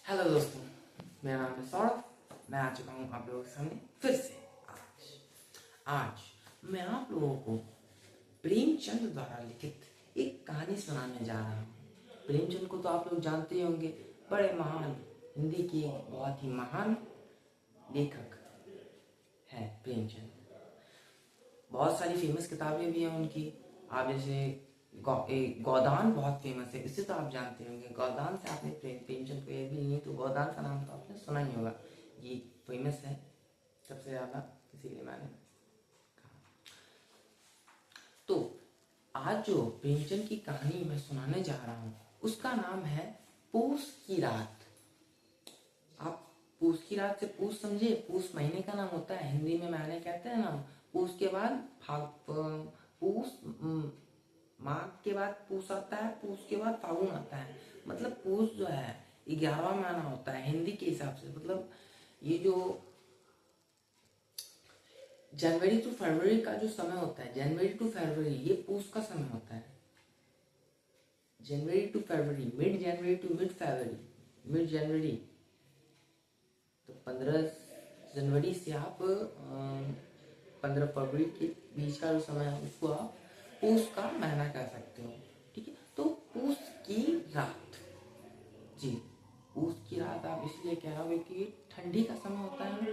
Hello दोस्तों, मेरा नाम है सौरभ। मैं आ चुका हूँ आप लोगों के सामने फिर से। आज आज मैं आप लोगों को प्रेमचंद द्वारा लिखित एक कहानी सुनाने जा रहा हूँ। प्रेमचंद को तो आप लोग जानते ही होंगे, बड़े महान हिंदी के बहुत ही महान लेखक हैं प्रेमचंद। बहुत सारी फेमस किताबें भी हैं उनकी। आप जैसे गोदान बहुत फेमस है, इसे तो आप जानते होंगे। गोदान से आपने प्रेमचंद को ये भी नहीं तो गोदान का नाम तो आपने सुना ही होगा। ये फेमस है सबसे ज़्यादा, इसीलिए मैंने कहा। तो आज जो प्रेमचंद की कहानी मैं सुनाने जा रहा हूँ उसका नाम है पूस की रात। आप पूस की रात से पूस समझे, पूस महीने का नाम होता है, हिंदी में महीने कहते हैं ना। पूस के बाद पूस माघ के बाद पूस आता है, पूस के बाद फागुन आता है। मतलब पूस जो है 11वां महीना होता है हिंदी के हिसाब से। मतलब ये जो जनवरी टू फरवरी का जो समय होता है, जनवरी टू फरवरी, ये पूस का समय होता है। जनवरी टू फरवरी, मिड जनवरी टू मिड फरवरी, मिड जनवरी तो 15 जनवरी से आप 15 फरवरी के बीच का जो समय है उसको आप पूस का महीना कह सकते हो। ठीक है, तो पूस की रात, जी पूस की रात आप इसलिए कह रहे हो कि ठंडी का समय होता है ना,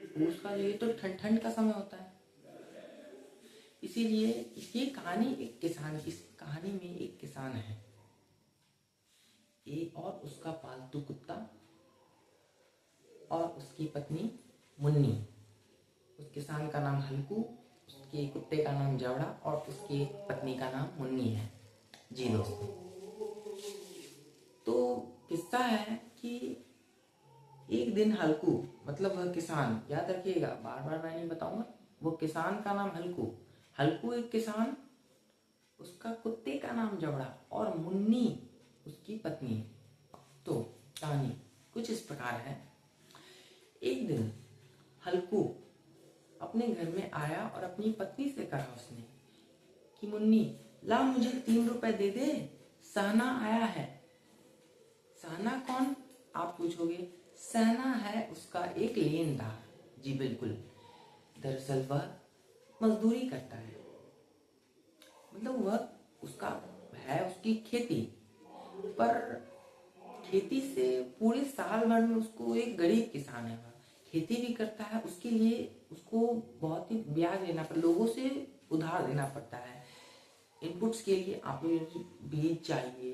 पूस का ये तो ठंड का समय होता है। इसीलिए ये कहानी एक किसान, इस कहानी में एक किसान है और उसका पालतू कुत्ता और उसकी पत्नी मुन्नी। उस किसान का नाम हल्कू, उसके कुत्ते का नाम जवड़ा और उसकी पत्नी का नाम मुन्नी है। जी दोस्तों, तो किस्सा है कि एक दिन हल्कू, मतलब वह किसान, याद रखिएगा बार बार मैं नहीं बताऊंगा, वो किसान का नाम हल्कू। हल्कू एक किसान, उसका कुत्ते का नाम जवड़ा और मुन्नी उसकी पत्नी। तो कहानी कुछ इस प्रकार है। एक दिन हल्कू अपने घर में आया और अपनी पत्नी से कहा उसने कि मुन्नी ला मुझे 3 रुपए दे दे, सहना आया है। सहना कौन, आप पूछोगे। सहना है उसका एक लेनदार। जी बिल्कुल, दरअसल वह मजदूरी करता है। मतलब वह उसका है उसकी खेती, पर खेती से पूरे साल भर में उसको, एक गरीब किसान है वह, खेती भी करता है, उसके लिए उसको बहुत ही ब्याज लेना पड़ता, लोगों से उधार देना पड़ता है। इनपुट्स के लिए आपको बीज चाहिए,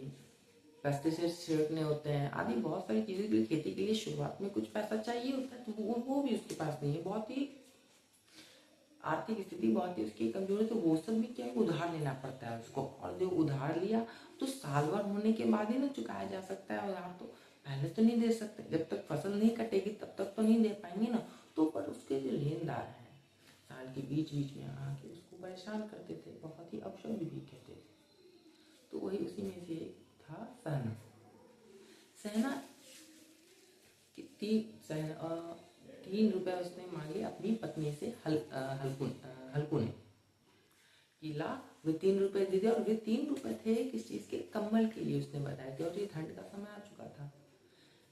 पेस्टिसाइड छिड़कने होते हैं, आदि बहुत सारी चीज़ों के लिए, खेती के लिए शुरुआत में कुछ पैसा चाहिए होता है, तो वो भी उसके पास नहीं है। बहुत ही आर्थिक स्थिति बहुत ही उसकी कमजोर है, तो वो सब भी क्या है, उधार लेना पड़ता है उसको। और जो उधार लिया तो साल भर होने के बाद ही ना चुकाया जा सकता है उधार, तो पहले तो नहीं दे सकते, जब तक फसल नहीं कटेगी तब तक तो नहीं दे पाएंगे ना। तो पर उसके जो लेनदार हैं साल के बीच बीच में आके उसको परेशान करते थे, बहुत ही अपशब्द भी कहते थे। तो वही उसी में से एक था सहना। सहना कितनी 3 रुपए उसने मांगे अपनी पत्नी से, हल्कू ने कि ला वे 3 रुपए दे दिया। और वे 3 रुपए थे किस चीज़ के, कम्बल के लिए उसने बताए थे। और ये ठंड का समय आ चुका था,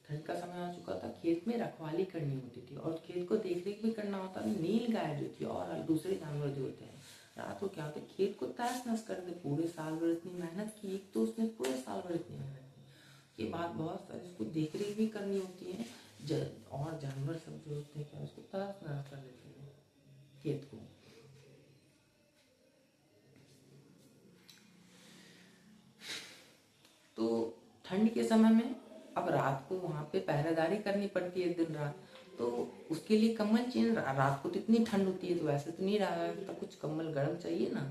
ठंड का समय आ चुका था, खेत में रखवाली करनी होती थी और खेत को देख रेख भी करना होता था। नील गाय जो थी और दूसरे जानवर जो होते हैं, रात को क्या होता है, खेत को तहस नहस कर दे। पूरे साल भर इतनी मेहनत की, एक तो उसने पूरे साल भर इतनी मेहनत की, ये बात बहुत सारी उसको देख रेख भी करनी होती है। और जानवर सब जो होते हैं क्या उसको तहस नहस कर देते हैं खेत को। तो ठंड के समय में अब रात को वहाँ पे पहरेदारी करनी पड़ती है दिन रात, तो उसके लिए कम्बल चाहिए। रात को तो इतनी ठंड होती है तो वैसे तो नहीं रहा तो कुछ कम्बल गर्म चाहिए ना।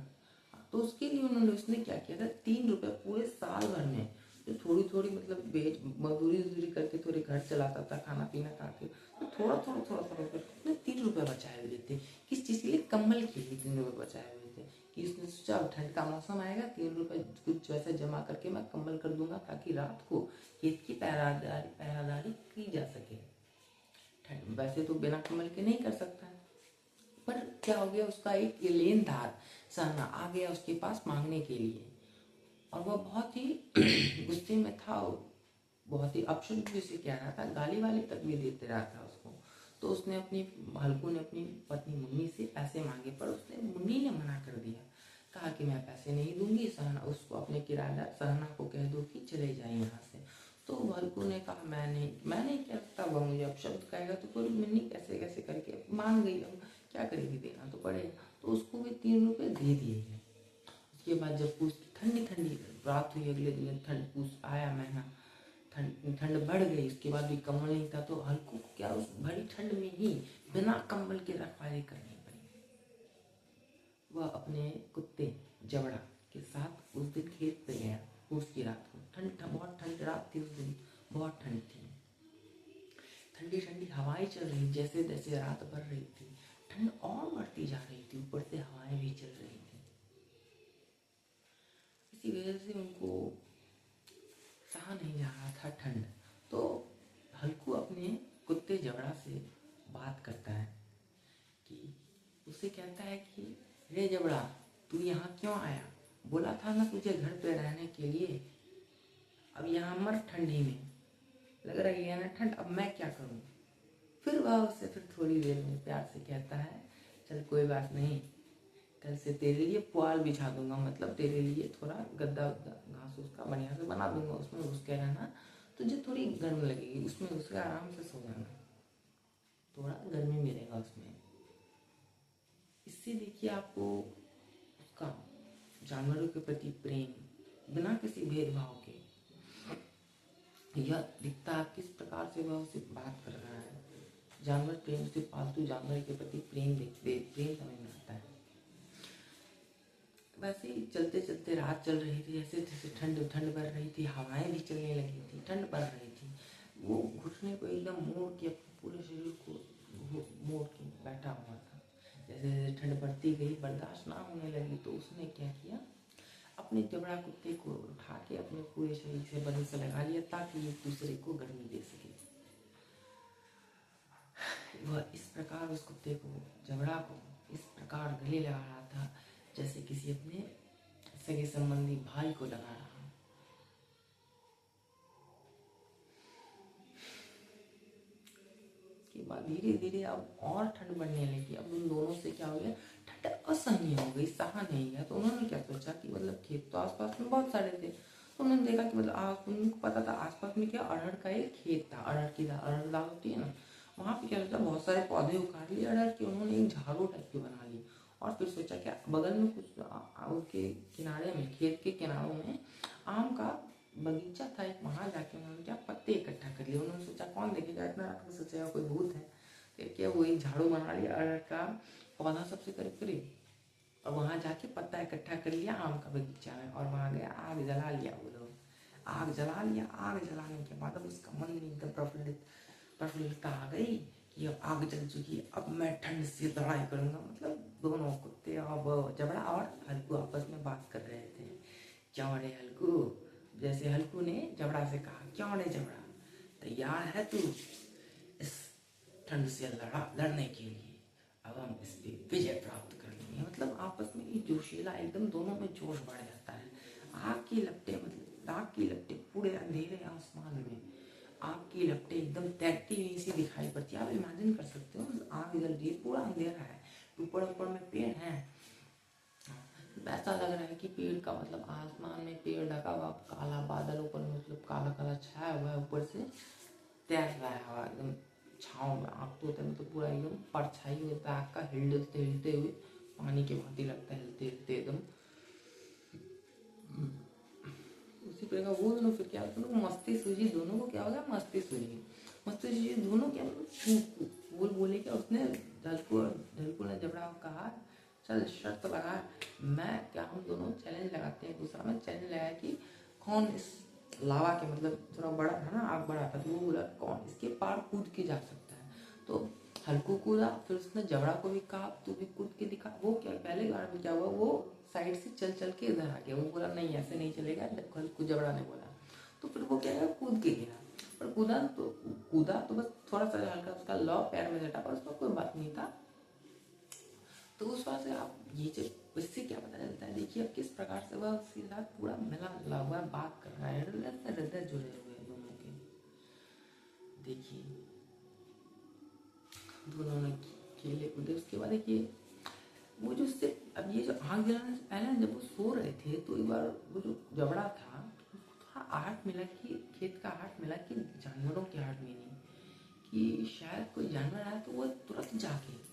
तो उसके लिए उसने क्या किया था, 3 रुपए पूरे साल भर में, जो थोड़ी थोड़ी मतलब मजदूरी करके थोड़े घर चलाता था, खाना पीना खा के, तो थोड़ा करके 3 रुपए बचाए हुए थे। किस चीज़ के लिए, कम्बल के लिए 3 रुपए बचाए हुए थे। कि उसने सोचा अब ठंड का मौसम आएगा, 3 रुपए कुछ वैसे जमा करके मैं कम्बल कर दूंगा ताकि रात को खेत की पहरादारी की जा सके। ठंड वैसे तो बिना कम्बल के नहीं कर सकता है, पर क्या हो गया, उसका एक लेनदार सहना आ गया उसके पास मांगने के लिए। और वह बहुत ही गुस्से में था बहुत ही अपशब्द भी उसे कह रहा था, गाली वाली तक भी देते रहा था उसको। तो उसने हल्कू ने अपनी पत्नी मुन्नी से पैसे मांगे, पर उसने मुन्नी ने मना कर दिया, कहा कि मैं पैसे नहीं दूंगी, सहना उसको अपने किराएदार सहना को कह दो कि चले जाए यहाँ से। तो हल्कू ने कहा मैं नहीं कह सकता, वह मुझे अपशब्द कहेगा। तो फिर मुन्नी कैसे कैसे करके मान गई, अब क्या करेगी, देना तो पड़ेगा। तो उसको भी 3 रुपये दे दिए गए। उसके बाद जब पूछ ठंडी ठंडी रात हुई, अगले दिन ठंड पूछ आया महीना, ठंड बढ़ गई, उसके बाद भी कंबल नहीं था। तो हल्कू को क्या उस भरी ठंड में ही बिना कंबल के रखवाली करनी पड़ी। वह अपने कुत्ते जबड़ा के साथ उस दिन खेत पे गया। उसकी रात को बहुत ठंड रात थी, उस दिन बहुत ठंड थी। ठंडी ठंडी हवाएं चल रही, जैसे जैसे रात बढ़ रही थी ठंड और बढ़ती जा रही थी, ऊपर से हवाएं भी चल रही थी। इसी वजह से उनको सहा नहीं जा रहा था ठंड। तो हल्कू अपने कुत्ते जबड़ा से बात करता है कि उसे कहता है कि रे जबड़ा, तू यहाँ क्यों आया? बोला था ना तुझे घर पे रहने के लिए, अब यहाँ मर ठंडी में, लग रही है ना ठंड, अब मैं क्या करूँ? फिर वह उससे फिर थोड़ी देर में प्यार से कहता है, चल कोई बात नहीं, कल से तेरे लिए पुआल बिछा दूंगा, मतलब तेरे लिए थोड़ा गद्दा घास उसका बढ़िया से बना दूंगा, उसमें घुस के रहना, तुझे थोड़ी गर्म लगेगी, उसमें घुस के आराम से सो जाना, थोड़ा गर्मी मिलेगा उसमें। इससे देखिए आपको उसका जानवरों के प्रति प्रेम बिना किसी भेदभाव के यह दिखता है किस प्रकार से वह उसे बात कर रहा है। जानवर प्रेम से पालतू जानवर के प्रति प्रेम समझ में आता है। वैसे ही चलते चलते रात चल रही थी, जैसे जैसे ठंड बढ़ रही थी, हवाएं भी चलने लगी थी, ठंड बढ़ रही थी। वो घुटने को एकदम मोड़ के पूरे शरीर को मोड़ के बैठा हुआ था। जैसे जैसे ठंड बढ़ती गई, बर्दाश्त ना होने लगी, तो उसने क्या किया, अपने जबड़ा कुत्ते को उठा के अपने पूरे शरीर से बदन से लगा लिया, ताकि एक दूसरे को गर्मी दे सके। वह इस प्रकार उस कुत्ते को, जबड़ा को इस प्रकार गले लगा रहा था जैसे किसी अपने सगे संबंधी भाई को लगा रहा। के बाद धीरे धीरे अब और ठंड बढ़ने लगी। अब उन दोनों से क्या हो गया, ठंड असहनीय हो गई, सहा नहीं गया। तो उन्होंने क्या सोचा कि मतलब खेत तो आसपास में बहुत सारे थे, तो उन्होंने देखा कि मतलब उनको पता था आसपास में क्या, अरहर का एक खेत था, अरहर दाल होती है ना, वहाँ पे क्या होता है, बहुत सारे पौधे उखाड़ लिए अरहर के, उन्होंने एक झाड़ू टाइप की बना ली। और फिर सोचा क्या, बगल में कुछ उसके किनारे में, खेत के किनारों में आम का बगीचा था एक, वहाँ जाके उन्होंने क्या, पत्ते इकट्ठा कर लिए। उन्होंने सोचा कौन देखेगा, इतना रात में सोचेगा कोई भूत है क्या, वो एक झाड़ू बना लिया, अरहर का पौधा सबसे करीब करीब, और वहाँ जाके पत्ता इकट्ठा कर लिया आम का बगीचा में, और वहाँ गया, आग जला लिया। वो लोग आग जला लिया। आग जलाने के बाद अब उसका मन में एकदम प्रफुल्लता आ गई कि अब आग जल चुकी है, अब मैं ठंड से लड़ाई करूंगा। मतलब दोनों कुत्ते और जबड़ा और हल्कू आपस में बात कर रहे थे। क्यों रे हल्कू, जैसे हल्कू ने जबड़ा से कहा, क्यों रे जबड़ा, तैयार है तू इस ठंड से लड़ने के लिए? अब हम इस पे विजय प्राप्त कर लेंगे। मतलब आपस में ये जोशीला, एकदम दोनों में जोश बढ़ जाता है। आग की लपटें पूरे अंधेरे आसमान में, आग की लपटें एकदम तैरती हुई सी दिखाई पड़ती है। आप इमेजिन कर सकते हो, आग जल रही है, पूरा अंधेरा है, ऊपर ऊपर में पेड़ है, ऐसा लग रहा है कि पेड़ का मतलब आसमान में पेड़ ढका हुआ, काला बादल ऊपर में, मतलब काला काला छाया हुआ है, ऊपर से तैर रहा है हवा एकदम छाँव में। आग तो होता है मतलब पूरा एकदम परछाई होता है आग का, हिलते हिलते हुए पानी के भांति लगता है, हिलते हिलते एकदम। उसी प्रकार वो दोनों फिर क्या होता है, मस्ती सूझी, दोनों को क्या हो गया, मस्ती सूझी दोनों क्या, वो बोले क्या, उसने ढलकू ने जबड़ा कहा, चल शर्त लगा, मैं क्या, हम दोनों चैलेंज लगाते हैं दूसरा में, चैलेंज लगाया कि कौन इस लावा के, मतलब थोड़ा बड़ा था ना, आग बड़ा था, तो वो बोला कौन इसके पार कूद के जा सकता है। तो हल्कू कूदा, फिर उसने जबड़ा को भी कहा तू भी कूद के दिखा। वो क्या, पहले बार में क्या हुआ, वो साइड से चल चल के इधर आ गया। वो बोला नहीं ऐसे नहीं चलेगा, हल्कू जबड़ा ने बोला। तो फिर वो क्या है, कूद के गिरा, पर कूदा तो बस थोड़ा सा हल्का उसका लौ पैर में लटा, पर उसमें कोई बात नहीं था। तो उस बात से आप ये इससे क्या पता चलता है, देखिए अब किस प्रकार से वह उसके साथ पूरा मिला जुला हुआ बात कर रहा है, हृदय से हृदय जुड़े हुए दोनों के। दोनों ने खेले कूदे। उसके बाद देखिए वो जो सिर्फ अब ये जो आग जलाने से पहले जब वो सो रहे थे तो एक बार वो जो जबड़ा था उसको थोड़ा आहट मिला कि खेत का आहट मिला कि जानवरों की आहट में नहीं, कि शायद कोई जानवर आया तो वो तुरंत जाके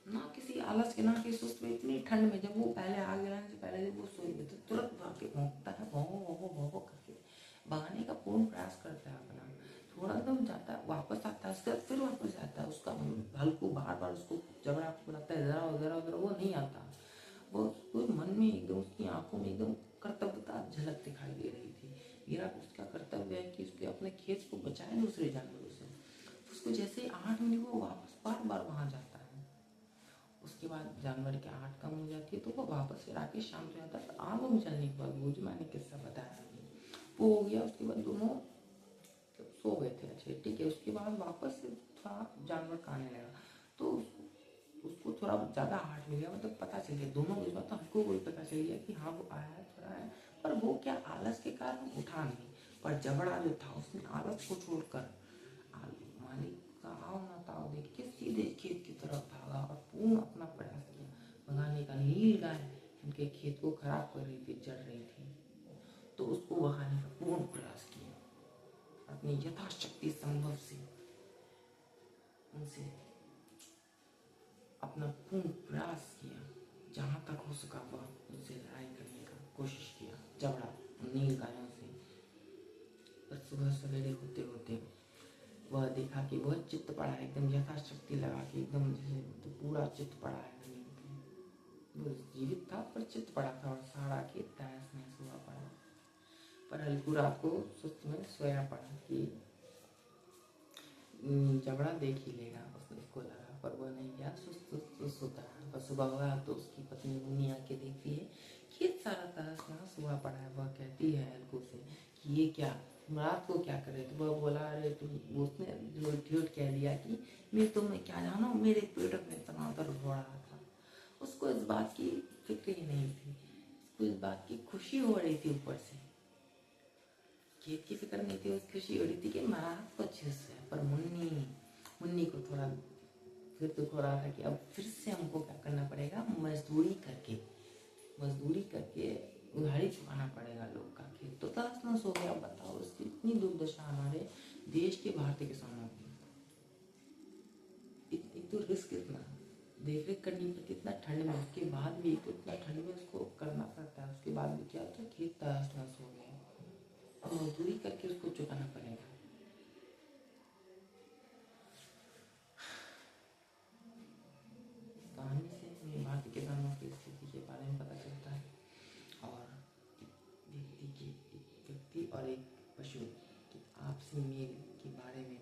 ना किसी आलस के ना किसी सुस्त में, इतनी ठंड में जब वो पहले आग जलाने से पहले जब वो सोए हुए तो तुरंत भाग के भौंकता है, भौं भौं भौं भौं करके भगाने का पूर्ण प्रयास करता है अपना। थोड़ा दम जाता है, वापस आता है, उसके बाद फिर वापस जाता है। उसका हल्कू बार बार उसको जबड़ा बुलाता है, जरा जरा जरा, वो नहीं आता। वो उसको मन में एकदम, उसकी आंखों में एकदम कर्तव्यता झलक दिखाई दे रही थी। मेरा उसका कर्तव्य है कि उसके अपने खेत को बचाए दूसरे जानवरों से। उसको जैसे ही आहट मिली वो वापस बार बार वहां जाता है। उसके बाद जानवर की आहट कम हो जाती है तो वो वापस फिर आके शाम को आता है। तो आग में चलने के बाद वो जो मैंने किस्सा बताया वो हो गया। उसके बाद दोनों सो गए थे, अच्छे ठीक है। उसके बाद वापस से थोड़ा जानवर का आने लगा तो उसको थोड़ा ज़्यादा आहट मिल गया, मतलब पता चल गया दोनों को। इस बात तो हमको भी पता चल गया कि हाँ वो आया है, थोड़ा है, पर वो क्या आलस के कारण उठा नहीं। पर जबड़ा जो था उसने आलस को छोड़कर मालिक का आओ ना ताओ देख के सीधे खेत की तरफ भागा और पूर्ण अपना प्रयास किया भगाने का। नील गाय उनके खेत को खराब कर रही थी, जड़ रही थी, तो उसको भगाने का पूर्ण प्रयास किया। अपनी यथाशक्ति संभव से उनसे अपना पूर्ण प्रयास किया, जहाँ तक हो सका वह उनसे लड़ाई करने का कोशिश किया, जबड़ा नील गायों से। पर सुबह सवेरे होते होते वह देखा कि वह चित्त पड़ा है, एकदम यथाशक्ति लगा के एकदम जैसे तो पूरा चित्त पड़ा है जमीन पे। वो जीवित था पर चित्त पड़ा था और सारा खेत तहस नहस हुआ पड़ा। पर हल्कू रात को सुस्त में सोया पड़ा कि जबड़ा देख ही लेगा, उसको लगा, पर वह नहीं गया, सुस्त होता है। पर सुबह हुआ तो उसकी पत्नी मुन्नी आके देखती है खेत सारा तहस नहस हुआ पड़ा है। वह कहती है हल्कू से कि ये क्या, रात को क्या करे? तो वह बोला, अरे तुम, उसने झूठ कह दिया कि मैं तुम्हें क्या जानो, मेरे पेट में इतना दर्द हो रहा था। उसको इस बात की फिक्र ही नहीं थी, उसको इस बात की खुशी हो रही थी। ऊपर से खेत की फिक्र नहीं थी, उसकी खुशी हो रही थी कि महाराज तो अच्छे से है। पर मुन्नी को थोड़ा फिर दुख हो रहा था कि अब फिर से हमको क्या करना पड़ेगा, मजदूरी करके उधारी चुकाना पड़ेगा लोग का खेत। तो तहस नहस हो गया। बताओ इसकी इतनी दुर्दशा हमारे देश के भारतीय किसानों की। एक तो रिस्क इतना, देख रेख करनी पड़ती इतना ठंड में, उसके बाद भी तो इतना ठंड में उसको करना पड़ता है। उसके बाद भी क्या होता है, खेत तहस नहस हो गया, अब मजदूरी करके उसको चुकाना पड़ेगा। कहानी से हमें भारतीय किसानों की स्थिति के बारे में पता चलता है और व्यक्ति और एक पशु के आपसी मेल के बारे में